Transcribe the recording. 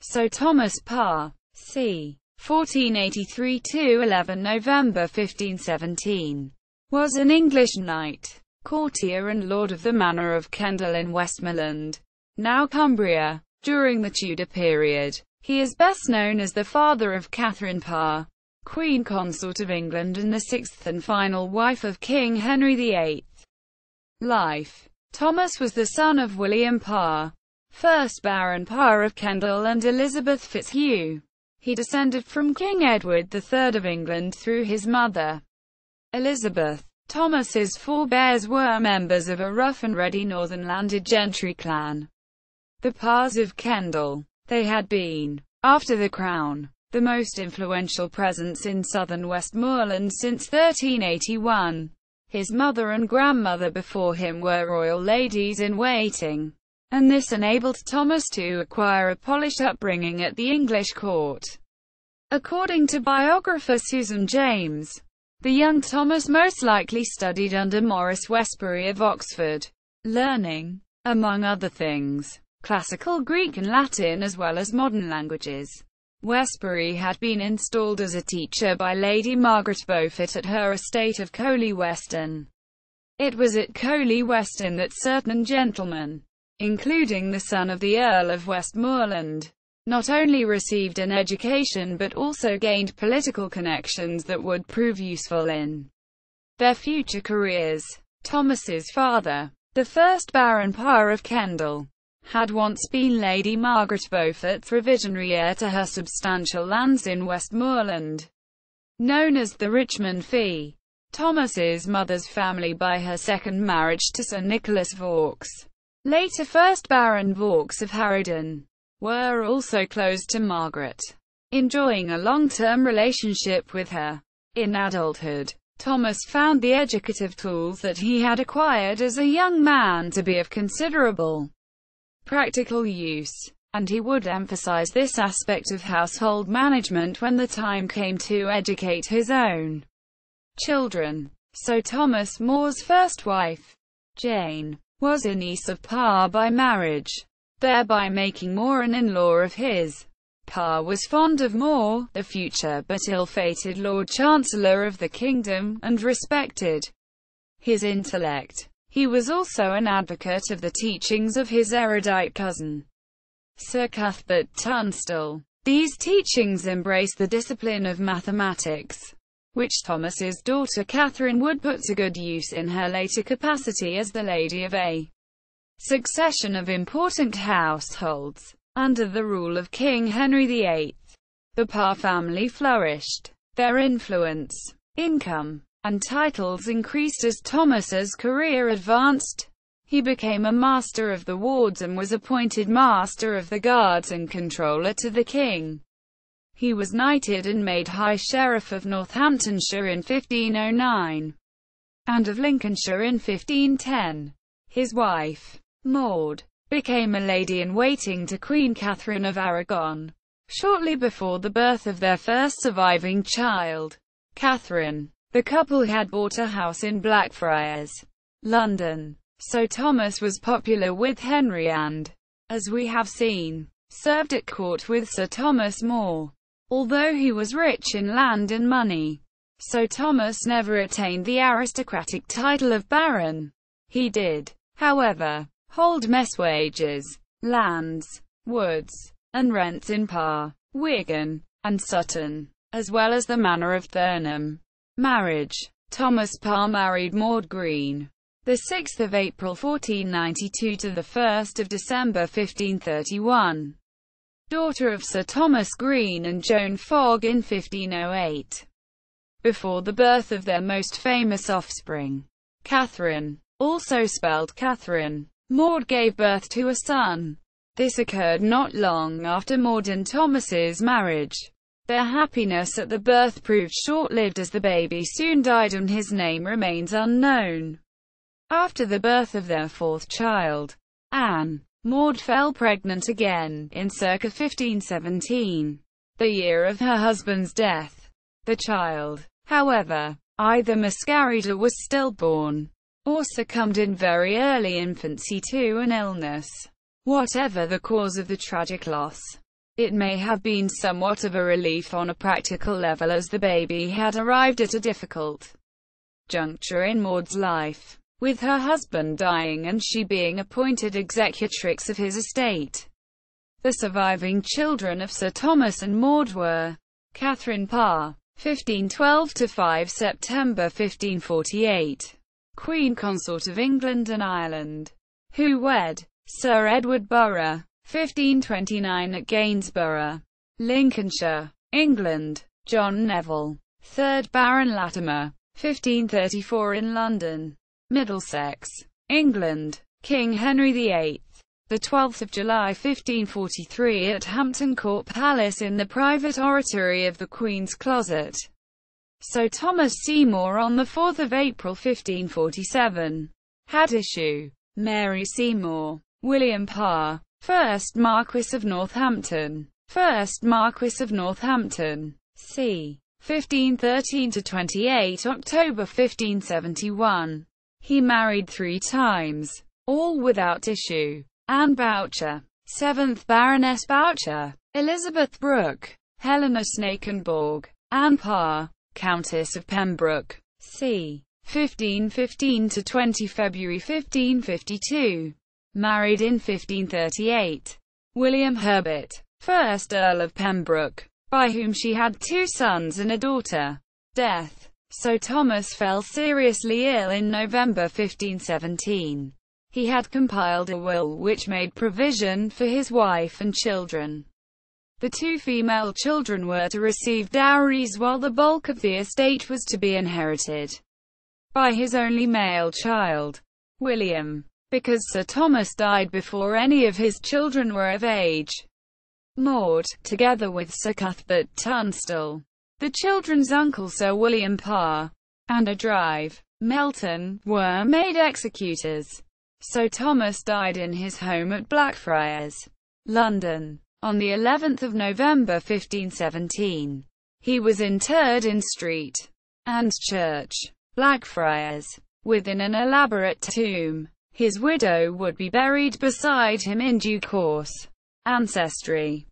Sir Thomas Parr, c. 1483 to 11 November 1517, was an English knight, courtier and lord of the Manor of Kendal in Westmorland, now Cumbria. During the Tudor period, he is best known as the father of Catherine Parr, Queen Consort of England and the sixth and final wife of King Henry VIII. Life. Thomas was the son of William Parr, 1st Baron Parr of Kendal, and Elizabeth Fitzhugh. He descended from King Edward III of England through his mother, Elizabeth. Thomas's forebears were members of a rough-and-ready northern landed gentry clan, the Parrs of Kendal. They had been, after the Crown, the most influential presence in southern Westmorland since 1381. His mother and grandmother before him were royal ladies-in-waiting, and this enabled Thomas to acquire a polished upbringing at the English court. According to biographer Susan James, the young Thomas most likely studied under Maurice Westbury of Oxford, learning, among other things, classical Greek and Latin as well as modern languages. Westbury had been installed as a teacher by Lady Margaret Beaufort at her estate of Coley Weston. It was at Coley Weston that certain gentlemen, including the son of the Earl of Westmorland, not only received an education but also gained political connections that would prove useful in their future careers. Thomas's father, the 1st Baron Parr of Kendal, had once been Lady Margaret Beaufort's reversionary heir to her substantial lands in Westmorland, known as the Richmond Fee. Thomas's mother's family by her second marriage to Sir Nicholas Vaux, later 1st Baron Vaux of Harrowden, were also close to Margaret, enjoying a long-term relationship with her. In adulthood, Thomas found the educative tools that he had acquired as a young man to be of considerable practical use, and he would emphasize this aspect of household management when the time came to educate his own children. So Thomas More's first wife, Jane, was a niece of Parr by marriage, thereby making More an in-law of his. Parr was fond of More, the future but ill-fated Lord Chancellor of the kingdom, and respected his intellect. He was also an advocate of the teachings of his erudite cousin, Sir Cuthbert Tunstall. These teachings embraced the discipline of mathematics, which Thomas's daughter Catherine would put to good use in her later capacity as the lady of a succession of important households. Under the rule of King Henry VIII, the Parr family flourished. Their influence, income, and titles increased as Thomas's career advanced. He became a Master of the Wards and was appointed Master of the Guards and Controller to the King. He was knighted and made High Sheriff of Northamptonshire in 1509, and of Lincolnshire in 1510. His wife, Maud, became a lady-in-waiting to Queen Catherine of Aragon, shortly before the birth of their first surviving child, Catherine. The couple had bought a house in Blackfriars, London, so Thomas was popular with Henry and, as we have seen, served at court with Sir Thomas More. Although he was rich in land and money, Sir Thomas never attained the aristocratic title of baron. He did, however, hold mess wages, lands, woods, and rents in Parr, Wigan, and Sutton, as well as the Manor of Thurnham. Marriage. Thomas Parr married Maud Green, the 6th of April 1492 to the 1st of December 1531, daughter of Sir Thomas Green and Joan Fogg in 1508. Before the birth of their most famous offspring, Catherine, also spelled Catherine, Maud gave birth to a son. This occurred not long after Maud and Thomas's marriage. Their happiness at the birth proved short-lived as the baby soon died and his name remains unknown. After the birth of their fourth child, Anne, Maud fell pregnant again, in circa 1517, the year of her husband's death. The child, however, either miscarried or was stillborn, or succumbed in very early infancy to an illness. Whatever the cause of the tragic loss, It may have been somewhat of a relief on a practical level, as the baby had arrived at a difficult juncture in Maud's life, with her husband dying and she being appointed executrix of his estate. The surviving children of Sir Thomas and Maud were Catherine Parr, 1512–5 September 1548, Queen Consort of England and Ireland, who wed Sir Edward Burgh, 1529 at Gainsborough, Lincolnshire, England; John Neville, 3rd Baron Latimer, 1534 in London, Middlesex, England; King Henry VIII, the 12th of July 1543 at Hampton Court Palace in the private oratory of the Queen's Closet; Sir Thomas Seymour on the 4th of April 1547, had issue; Mary Seymour, William Parr, 1st Marquess of Northampton, 1st Marquess of Northampton, c. 1513–28 October 1571. He married 3 times, all without issue: Anne Boucher, 7th Baroness Boucher; Elizabeth Brooke; Helena Snakenborg; Anne Parr, Countess of Pembroke, c. 1515–20 February 1552. Married in 1538. William Herbert, 1st Earl of Pembroke, by whom she had 2 sons and a daughter. Death. Sir Thomas fell seriously ill in November 1517. He had compiled a will which made provision for his wife and children. The 2 female children were to receive dowries, while the bulk of the estate was to be inherited by his only male child, William, because Sir Thomas died before any of his children were of age. Maud, together with Sir Cuthbert Tunstall, the children's uncle Sir William Parr, and a Drive, Melton, were made executors. Sir Thomas died in his home at Blackfriars, London, on the 11th of November 1517. He was interred in Street and Church, Blackfriars, within an elaborate tomb. His widow would be buried beside him in due course. Ancestry.